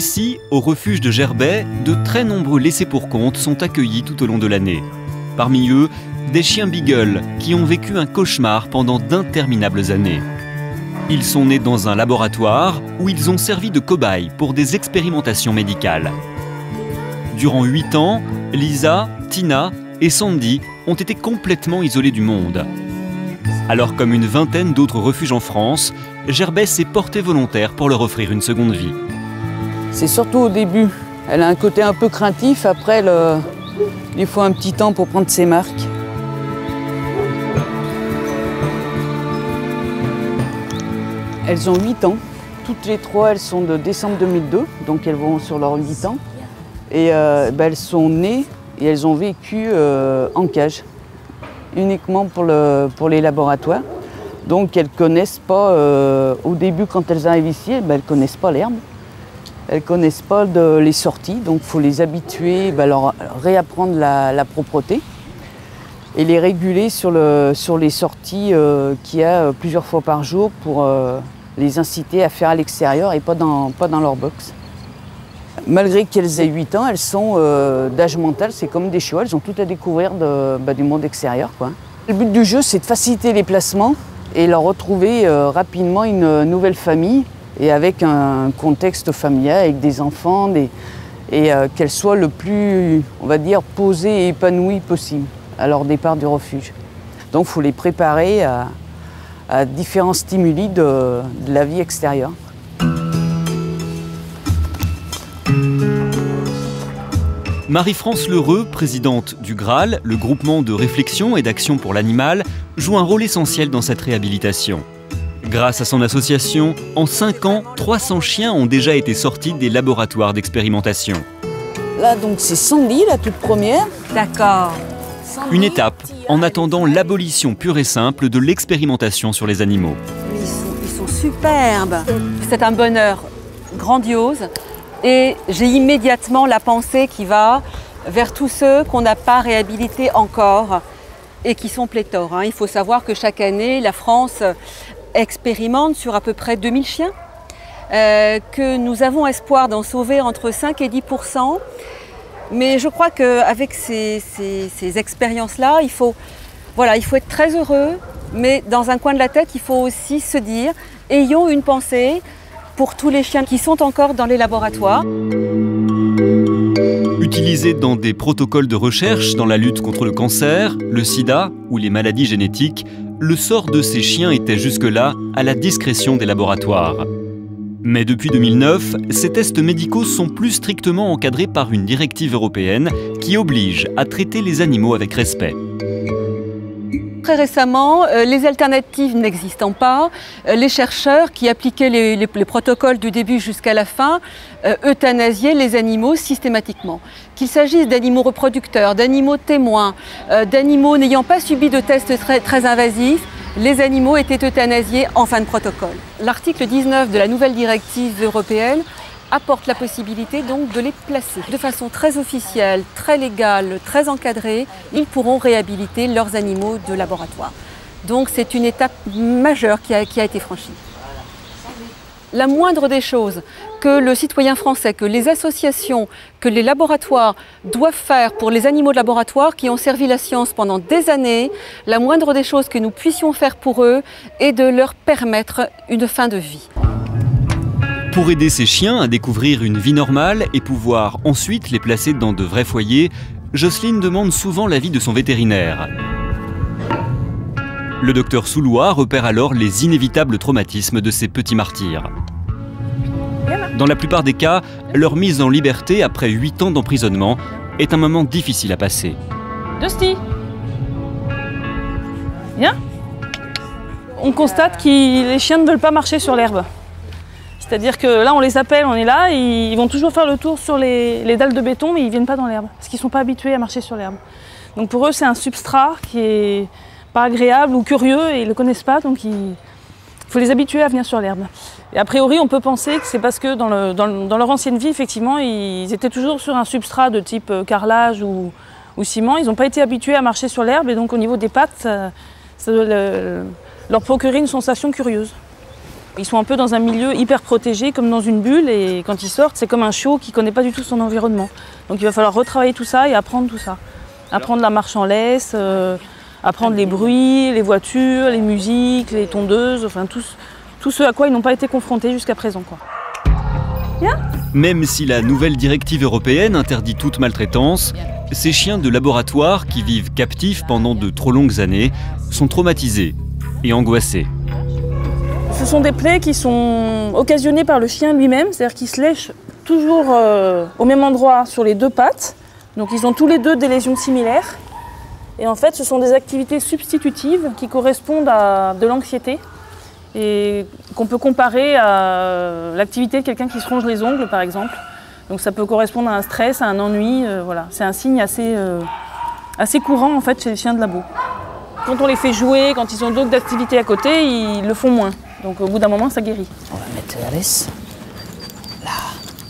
Ici, au refuge de Gerbet, de très nombreux laissés-pour-compte sont accueillis tout au long de l'année. Parmi eux, des chiens beagle qui ont vécu un cauchemar pendant d'interminables années. Ils sont nés dans un laboratoire où ils ont servi de cobayes pour des expérimentations médicales. Durant 8 ans, Lisa, Tina et Sandy ont été complètement isolés du monde. Alors, comme une vingtaine d'autres refuges en France, Gerbet s'est portée volontaire pour leur offrir une seconde vie. C'est surtout au début. Elle a un côté un peu craintif, après il faut un petit temps pour prendre ses marques. Elles ont 8 ans. Toutes les trois, elles sont de décembre 2002, donc elles vont sur leurs 8 ans. Et elles sont nées et elles ont vécu en cage, uniquement pour les laboratoires. Donc elles ne connaissent pas, au début quand elles arrivent ici, elles ne connaissent pas l'herbe. Elles ne connaissent pas les sorties, donc il faut les habituer, leur réapprendre la propreté et les réguler sur les sorties qu'il y a plusieurs fois par jour pour les inciter à faire à l'extérieur et pas dans leur box. Malgré qu'elles aient 8 ans, elles sont d'âge mental, c'est comme des chiots, elles ont tout à découvrir du monde extérieur, quoi. Le but du jeu, c'est de faciliter les placements et leur retrouver rapidement une nouvelle famille et avec un contexte familial, avec des enfants, et qu'elles soient le plus, on va dire, posées et épanouies possible à leur départ du refuge. Donc il faut les préparer à différents stimuli de la vie extérieure. Marie-France Lheureux, présidente du GRAL, le groupement de réflexion et d'action pour l'animal, joue un rôle essentiel dans cette réhabilitation. Grâce à son association, en 5 ans, 300 chiens ont déjà été sortis des laboratoires d'expérimentation. Là, donc, c'est Sandy, la toute première. D'accord. Une étape en attendant l'abolition pure et simple de l'expérimentation sur les animaux. Ils sont superbes. C'est un bonheur grandiose. Et j'ai immédiatement la pensée qui va vers tous ceux qu'on n'a pas réhabilités encore et qui sont pléthores. Il faut savoir que chaque année, la France expérimente sur à peu près 2000 chiens, que nous avons espoir d'en sauver entre 5 et 10%. Mais je crois qu'avec ces expériences-là, il faut être très heureux, mais dans un coin de la tête, il faut aussi se dire, ayons une pensée pour tous les chiens qui sont encore dans les laboratoires. Utilisés dans des protocoles de recherche dans la lutte contre le cancer, le sida ou les maladies génétiques, le sort de ces chiens était jusque-là à la discrétion des laboratoires. Mais depuis 2009, ces tests médicaux sont plus strictement encadrés par une directive européenne qui oblige à traiter les animaux avec respect. Très récemment, les alternatives n'existant pas, les chercheurs qui appliquaient les protocoles du début jusqu'à la fin euthanasiaient les animaux systématiquement. Qu'il s'agisse d'animaux reproducteurs, d'animaux témoins, d'animaux n'ayant pas subi de tests très invasifs, les animaux étaient euthanasiés en fin de protocole. L'article 19 de la nouvelle directive européenne apporte la possibilité donc de les placer. De façon très officielle, très légale, très encadrée, ils pourront réhabiliter leurs animaux de laboratoire. Donc c'est une étape majeure qui a été franchie. La moindre des choses que le citoyen français, que les associations, que les laboratoires doivent faire pour les animaux de laboratoire qui ont servi la science pendant des années, la moindre des choses que nous puissions faire pour eux est de leur permettre une fin de vie. Pour aider ces chiens à découvrir une vie normale et pouvoir ensuite les placer dans de vrais foyers, Jocelyne demande souvent l'avis de son vétérinaire. Le docteur Soulois repère alors les inévitables traumatismes de ces petits martyrs. Dans la plupart des cas, leur mise en liberté après 8 ans d'emprisonnement est un moment difficile à passer. Dusty, viens. On constate que les chiens ne veulent pas marcher sur l'herbe. C'est-à-dire que là, on les appelle, on est là, ils vont toujours faire le tour sur les dalles de béton, mais ils ne viennent pas dans l'herbe, parce qu'ils ne sont pas habitués à marcher sur l'herbe. Donc pour eux, c'est un substrat qui est pas agréable ou curieux, et ils ne le connaissent pas, donc il faut les habituer à venir sur l'herbe. Et a priori, on peut penser que c'est parce que dans leur ancienne vie, effectivement, ils étaient toujours sur un substrat de type carrelage ou ciment. Ils n'ont pas été habitués à marcher sur l'herbe, et donc au niveau des pattes, ça doit leur procurer une sensation curieuse. Ils sont un peu dans un milieu hyper protégé, comme dans une bulle, et quand ils sortent, c'est comme un chiot qui ne connaît pas du tout son environnement. Donc il va falloir retravailler tout ça et apprendre tout ça. Apprendre la marche en laisse, apprendre les bruits, les voitures, les musiques, les tondeuses, enfin tout ce à quoi ils n'ont pas été confrontés jusqu'à présent, quoi. Même si la nouvelle directive européenne interdit toute maltraitance, ces chiens de laboratoire qui vivent captifs pendant de trop longues années sont traumatisés et angoissés. Ce sont des plaies qui sont occasionnées par le chien lui-même, c'est-à-dire qu'il se lèche toujours au même endroit sur les 2 pattes. Donc ils ont tous les 2 des lésions similaires. Et en fait, ce sont des activités substitutives qui correspondent à de l'anxiété et qu'on peut comparer à l'activité de quelqu'un qui se ronge les ongles, par exemple. Donc ça peut correspondre à un stress, à un ennui. Voilà. C'est un signe assez courant en fait chez les chiens de labo. Quand on les fait jouer, quand ils ont d'autres activités à côté, ils le font moins. Donc au bout d'un moment, ça guérit. On va mettre la laisse. Là.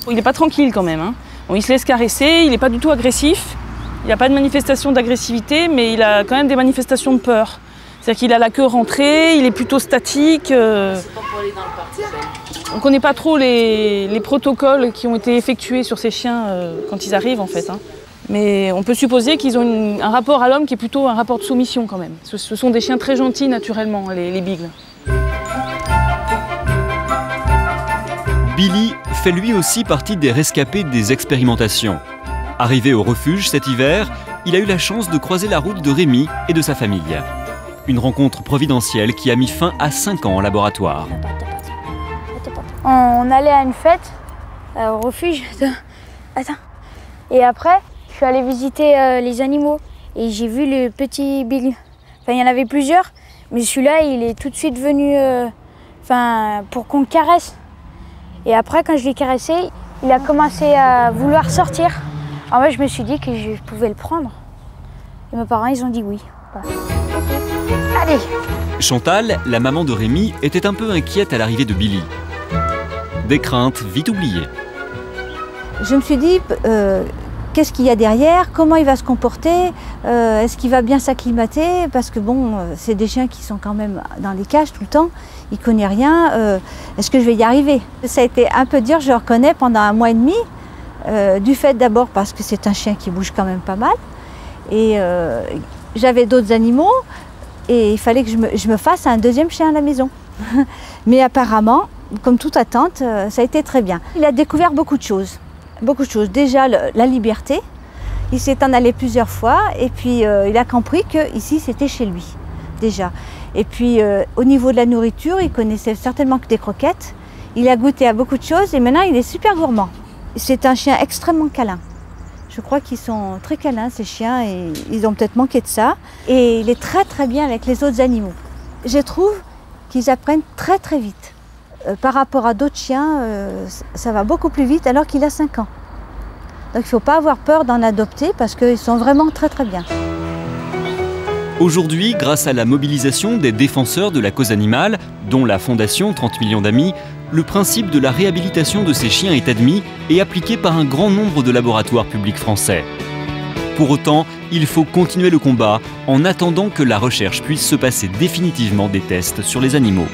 Il n'est pas tranquille quand même, hein. Bon, il se laisse caresser, il n'est pas du tout agressif. Il n'a pas de manifestation d'agressivité, mais il a quand même des manifestations de peur. C'est-à-dire qu'il a la queue rentrée, il est plutôt statique. C'est pas pour aller dans le parc. On ne connaît pas trop les protocoles qui ont été effectués sur ces chiens quand ils arrivent en fait, hein. Mais on peut supposer qu'ils ont un rapport à l'homme qui est plutôt un rapport de soumission quand même. Ce sont des chiens très gentils naturellement, les beagles. Billy fait lui aussi partie des rescapés des expérimentations. Arrivé au refuge cet hiver, il a eu la chance de croiser la route de Rémi et de sa famille. Une rencontre providentielle qui a mis fin à 5 ans en laboratoire. On allait à une fête au refuge. Attends. Et après, je suis allée visiter les animaux et j'ai vu le petit beagle. Enfin, il y en avait plusieurs, mais celui-là, il est tout de suite venu pour qu'on le caresse. Et après, quand je l'ai caressé, il a commencé à vouloir sortir. En fait, je me suis dit que je pouvais le prendre. Et mes parents, ils ont dit oui. Allez. Chantal, la maman de Rémi, était un peu inquiète à l'arrivée de Billy. Des craintes vite oubliées. Je me suis dit, qu'est-ce qu'il y a derrière? Comment il va se comporter? Est-ce qu'il va bien s'acclimater? Parce que bon, c'est des chiens qui sont quand même dans les cages tout le temps. Il ne connaît rien. Est-ce que je vais y arriver? Ça a été un peu dur, je le reconnais, pendant 1 mois et demi. Du fait d'abord parce que c'est un chien qui bouge quand même pas mal. Et j'avais d'autres animaux et il fallait que je me fasse un 2e chien à la maison. Mais apparemment, comme toute attente, ça a été très bien. Il a découvert beaucoup de choses. Beaucoup de choses. Déjà, la liberté. Il s'est en allé plusieurs fois et puis il a compris qu'ici, c'était chez lui, déjà. Et puis, au niveau de la nourriture, il connaissait certainement que des croquettes. Il a goûté à beaucoup de choses et maintenant, il est super gourmand. C'est un chien extrêmement câlin. Je crois qu'ils sont très câlins, ces chiens, et ils ont peut-être manqué de ça. Et il est très très bien avec les autres animaux. Je trouve qu'ils apprennent très très vite. Par rapport à d'autres chiens, ça va beaucoup plus vite alors qu'il a 5 ans. Donc il ne faut pas avoir peur d'en adopter parce qu'ils sont vraiment très très bien. Aujourd'hui, grâce à la mobilisation des défenseurs de la cause animale, dont la fondation 30 millions d'amis, le principe de la réhabilitation de ces chiens est admis et appliqué par un grand nombre de laboratoires publics français. Pour autant, il faut continuer le combat en attendant que la recherche puisse se passer définitivement des tests sur les animaux.